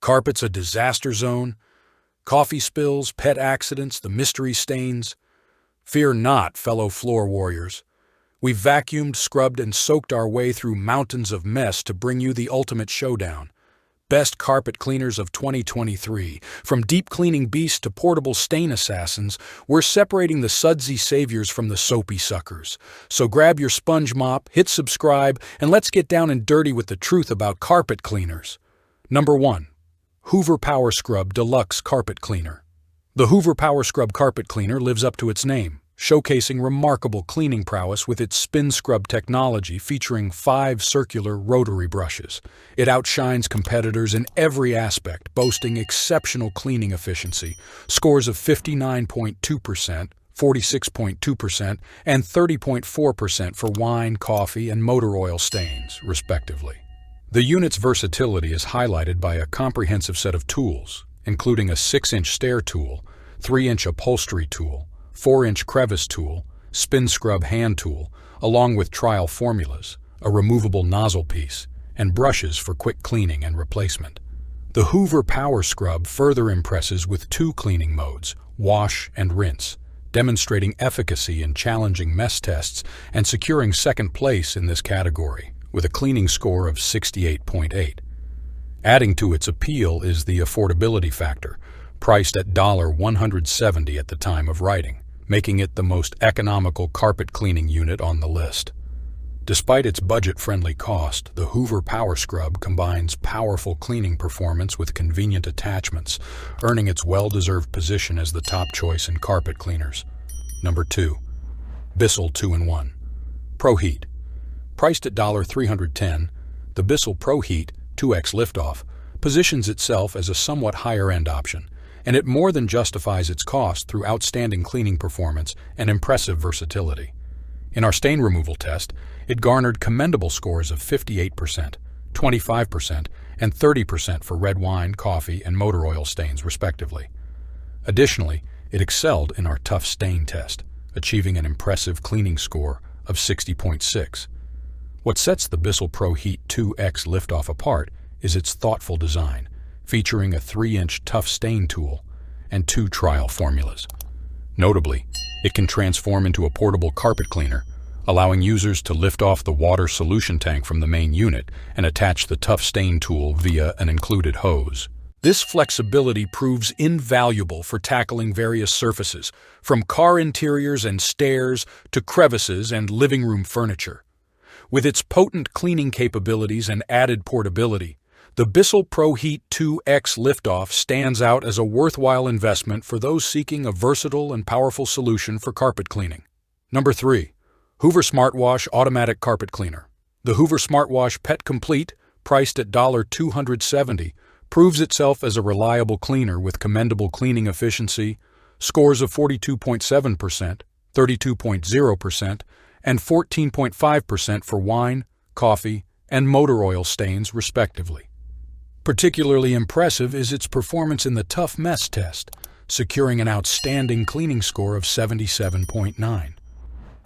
Carpet's a disaster zone? Coffee spills, pet accidents, the mystery stains? Fear not, fellow floor warriors. We've vacuumed, scrubbed, and soaked our way through mountains of mess to bring you the ultimate showdown. Best carpet cleaners of 2023. From deep cleaning beasts to portable stain assassins, we're separating the sudsy saviors from the soapy suckers. So grab your sponge mop, hit subscribe, and let's get down and dirty with the truth about carpet cleaners. Number 1. Hoover Power Scrub Deluxe Carpet Cleaner. The Hoover Power Scrub Carpet Cleaner lives up to its name, showcasing remarkable cleaning prowess with its spin scrub technology featuring 5 circular rotary brushes. It outshines competitors in every aspect, boasting exceptional cleaning efficiency, scores of 59.2%, 46.2%, and 30.4% for wine, coffee, and motor oil stains, respectively. The unit's versatility is highlighted by a comprehensive set of tools, including a 6-inch stair tool, 3-inch upholstery tool, 4-inch crevice tool, spin scrub hand tool, along with trial formulas, a removable nozzle piece, and brushes for quick cleaning and replacement. The Hoover Power Scrub further impresses with 2 cleaning modes, wash and rinse, demonstrating efficacy in challenging mess tests and securing second place in this category, with a cleaning score of 68.8. Adding to its appeal is the affordability factor, priced at $170 at the time of writing, making it the most economical carpet cleaning unit on the list. Despite its budget-friendly cost, the Hoover Power Scrub combines powerful cleaning performance with convenient attachments, earning its well-deserved position as the top choice in carpet cleaners. Number 2. BISSELL 2-in-1 ProHeat. Priced at $310, the BISSELL ProHeat 2X Liftoff positions itself as a somewhat higher-end option, and it more than justifies its cost through outstanding cleaning performance and impressive versatility. In our stain removal test, it garnered commendable scores of 58%, 25%, and 30% for red wine, coffee, and motor oil stains, respectively. Additionally, it excelled in our tough stain test, achieving an impressive cleaning score of 60.6. What sets the BISSELL ProHeat 2X Liftoff apart is its thoughtful design, featuring a 3-inch tough stain tool and 2 trial formulas. Notably, it can transform into a portable carpet cleaner, allowing users to lift off the water solution tank from the main unit and attach the tough stain tool via an included hose. This flexibility proves invaluable for tackling various surfaces, from car interiors and stairs to crevices and living room furniture. With its potent cleaning capabilities and added portability, the BISSELL ProHeat 2X Liftoff stands out as a worthwhile investment for those seeking a versatile and powerful solution for carpet cleaning. Number 3. Hoover SmartWash Automatic Carpet Cleaner. The Hoover SmartWash Pet Complete, priced at $270, proves itself as a reliable cleaner with commendable cleaning efficiency, scores of 42.7%, 32.0%, and 14.5% for wine, coffee, and motor oil stains, respectively. Particularly impressive is its performance in the tough mess test, securing an outstanding cleaning score of 77.9.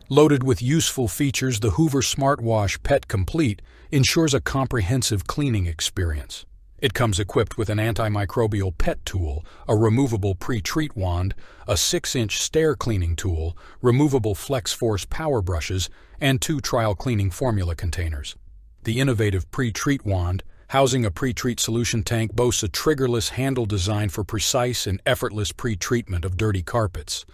Loaded with useful features, the Hoover SmartWash Pet Complete ensures a comprehensive cleaning experience. It comes equipped with an antimicrobial pet tool, a removable pre-treat wand, a 6-inch stair cleaning tool, removable flex-force power brushes, and 2 trial cleaning formula containers. The innovative pre-treat wand, housing a pre-treat solution tank, boasts a triggerless handle designed for precise and effortless pre-treatment of dirty carpets.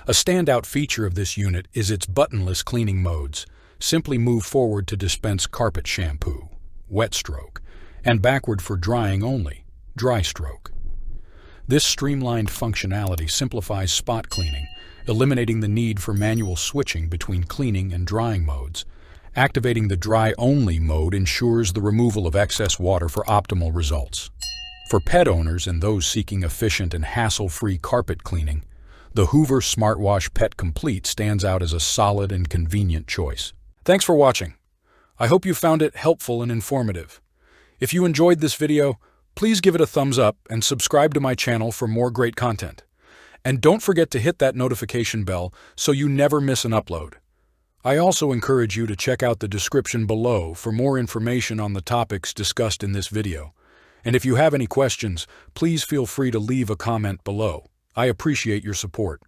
A standout feature of this unit is its buttonless cleaning modes. Simply move forward to dispense carpet shampoo, wet stroke, and backward for drying only, dry stroke. This streamlined functionality simplifies spot cleaning, eliminating the need for manual switching between cleaning and drying modes. Activating the dry-only mode ensures the removal of excess water for optimal results. For pet owners and those seeking efficient and hassle-free carpet cleaning, the Hoover SmartWash Pet Complete stands out as a solid and convenient choice. Thanks for watching. I hope you found it helpful and informative. If you enjoyed this video, please give it a thumbs up and subscribe to my channel for more great content. And don't forget to hit that notification bell so you never miss an upload. I also encourage you to check out the description below for more information on the topics discussed in this video. And if you have any questions, please feel free to leave a comment below. I appreciate your support.